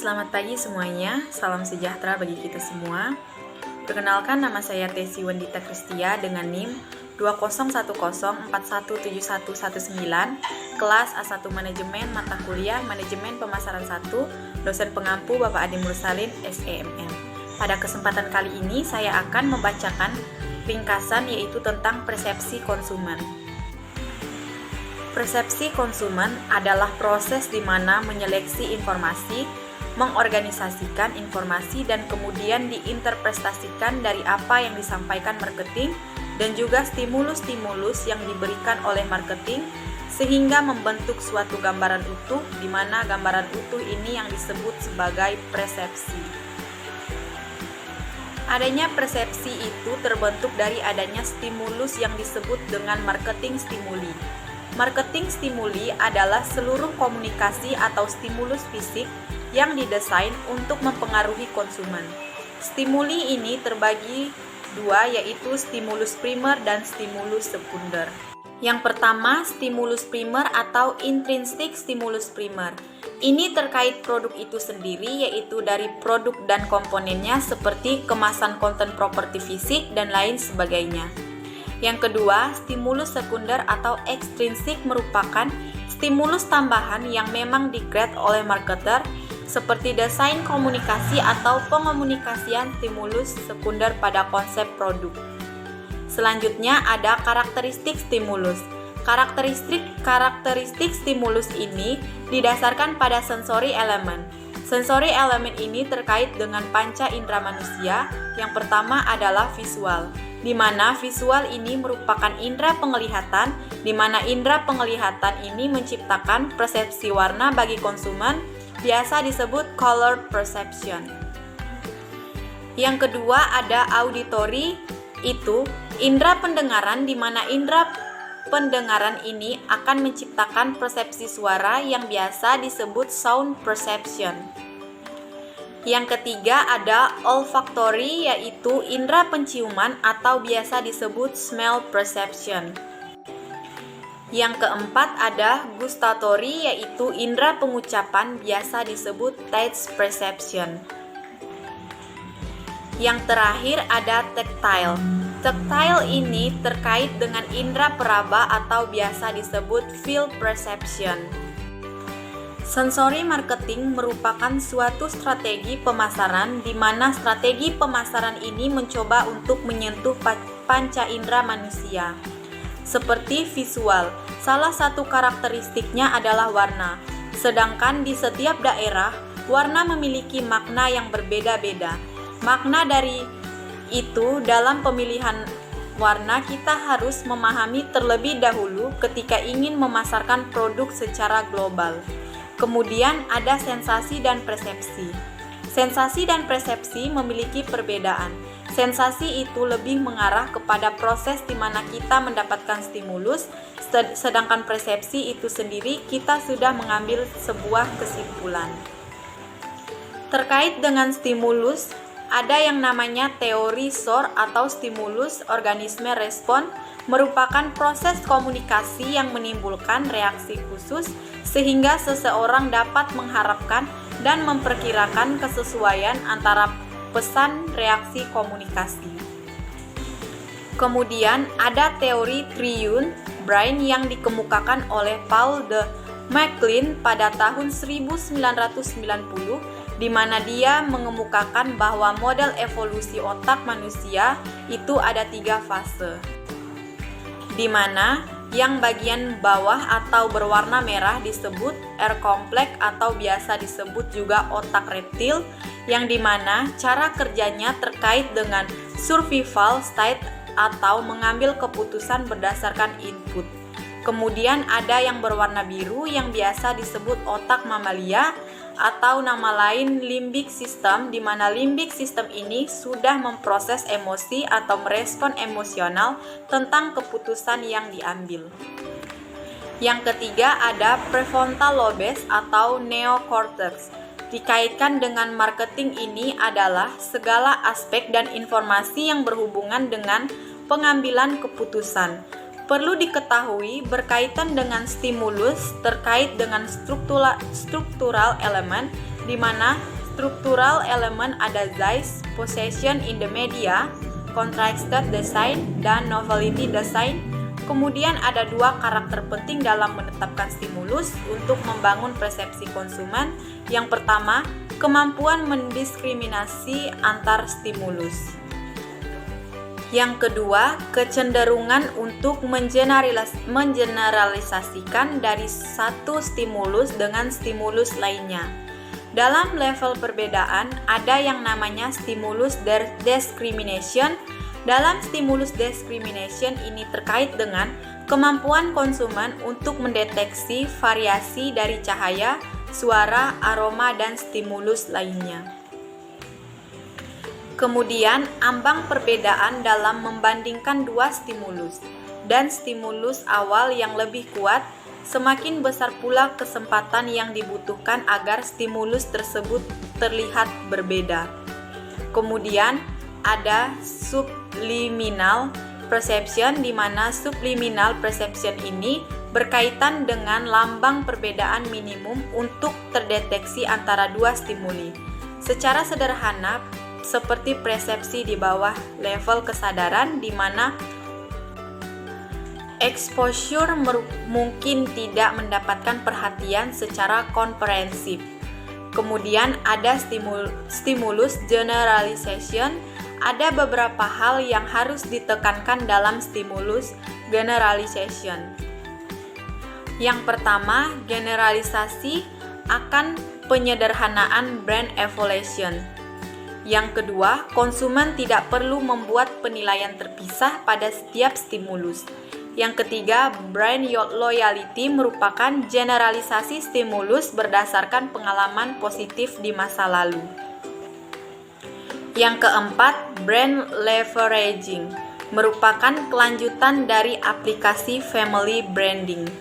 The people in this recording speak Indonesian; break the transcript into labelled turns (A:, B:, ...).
A: Selamat pagi semuanya, salam sejahtera bagi kita semua. Perkenalkan, nama saya Tesi Wendita Kristia dengan NIM 2010417119, kelas A1 Manajemen, mata kuliah Manajemen Pemasaran 1, dosen pengampu Bapak Adi Mursalin, SEMM. Pada kesempatan kali ini saya akan membacakan ringkasan yaitu tentang persepsi konsumen. Persepsi konsumen adalah proses di mana menyeleksi informasi, mengorganisasikan informasi dan kemudian diinterpretasikan dari apa yang disampaikan marketing dan juga stimulus-stimulus yang diberikan oleh marketing sehingga membentuk suatu gambaran utuh di mana gambaran utuh ini yang disebut sebagai persepsi. Adanya persepsi itu terbentuk dari adanya stimulus yang disebut dengan marketing stimuli. Marketing stimuli adalah seluruh komunikasi atau stimulus fisik yang didesain untuk mempengaruhi konsumen. Stimuli ini terbagi dua, yaitu stimulus primer dan stimulus sekunder. Yang pertama, stimulus primer atau intrinsic stimulus primer. Ini terkait produk itu sendiri, yaitu dari produk dan komponennya seperti kemasan, konten, properti fisik, dan lain sebagainya. Yang kedua, stimulus sekunder atau ekstrinsik merupakan stimulus tambahan yang memang di-create oleh marketer seperti desain komunikasi atau pengomunikasian stimulus sekunder pada konsep produk. Selanjutnya ada karakteristik stimulus. Karakteristik stimulus ini didasarkan pada sensori elemen. Sensori elemen ini terkait dengan panca indera manusia. Yang pertama adalah visual, di mana visual ini merupakan indera penglihatan, di mana indera penglihatan ini menciptakan persepsi warna bagi konsumen, biasa disebut color perception. Yang kedua ada auditory, itu indera pendengaran, di mana indera pendengaran ini akan menciptakan persepsi suara yang biasa disebut sound perception. Yang ketiga ada olfactory, yaitu indera penciuman atau biasa disebut smell perception. Yang keempat ada gustatory, yaitu indera pengucapan biasa disebut taste perception. Yang terakhir ada tactile. Tactile ini terkait dengan indera peraba atau biasa disebut feel perception. Sensori marketing merupakan suatu strategi pemasaran di mana strategi pemasaran ini mencoba untuk menyentuh panca indera manusia. Seperti visual, salah satu karakteristiknya adalah warna. Sedangkan di setiap daerah, warna memiliki makna yang berbeda-beda. Makna dari itu dalam pemilihan warna kita harus memahami terlebih dahulu ketika ingin memasarkan produk secara global. Kemudian ada sensasi dan persepsi. Sensasi dan persepsi memiliki perbedaan. Sensasi itu lebih mengarah kepada proses di mana kita mendapatkan stimulus, sedangkan persepsi itu sendiri kita sudah mengambil sebuah kesimpulan. Terkait dengan stimulus, ada yang namanya teori SOR atau stimulus organisme respon, merupakan proses komunikasi yang menimbulkan reaksi khusus sehingga seseorang dapat mengharapkan dan memperkirakan kesesuaian antara pesan reaksi komunikasi. Kemudian ada teori triune brain yang dikemukakan oleh Paul de MacLean pada tahun 1990, di mana dia mengemukakan bahwa model evolusi otak manusia itu ada 3 fase, di mana yang bagian bawah atau berwarna merah disebut R complex atau biasa disebut juga otak reptil, yang dimana cara kerjanya terkait dengan survival state atau mengambil keputusan berdasarkan input. Kemudian ada yang berwarna biru yang biasa disebut otak mamalia atau nama lain limbic system, di mana limbic system ini sudah memproses emosi atau merespon emosional tentang keputusan yang diambil. Yang ketiga ada prefrontal lobes atau neocortex. Dikaitkan dengan marketing ini adalah segala aspek dan informasi yang berhubungan dengan pengambilan keputusan. Perlu diketahui berkaitan dengan stimulus terkait dengan struktural elemen di mana structural element ada size, possession in the media, contrasted design, dan novelty design. Kemudian ada dua karakter penting dalam menetapkan stimulus untuk membangun persepsi konsumen. Yang pertama, kemampuan mendiskriminasi antar stimulus. Yang kedua, kecenderungan untuk mengeneralisasikan dari satu stimulus dengan stimulus lainnya. Dalam level perbedaan, ada yang namanya stimulus discrimination. Dalam stimulus discrimination ini terkait dengan kemampuan konsumen untuk mendeteksi variasi dari cahaya, suara, aroma, dan stimulus lainnya. Kemudian, ambang perbedaan dalam membandingkan dua stimulus dan stimulus awal yang lebih kuat, semakin besar pula kesempatan yang dibutuhkan agar stimulus tersebut terlihat berbeda. Kemudian, ada subliminal perception, di mana subliminal perception ini berkaitan dengan lambang perbedaan minimum untuk terdeteksi antara dua stimuli. Secara sederhana, seperti persepsi di bawah level kesadaran, di mana exposure mungkin tidak mendapatkan perhatian secara komprehensif. Kemudian ada stimulus generalization. Ada beberapa hal yang harus ditekankan dalam stimulus generalization. Yang pertama, generalisasi akan penyederhanaan brand evaluation. Yang kedua, konsumen tidak perlu membuat penilaian terpisah pada setiap stimulus. Yang ketiga, brand loyalty merupakan generalisasi stimulus berdasarkan pengalaman positif di masa lalu. Yang keempat, brand leveraging merupakan kelanjutan dari aplikasi family branding.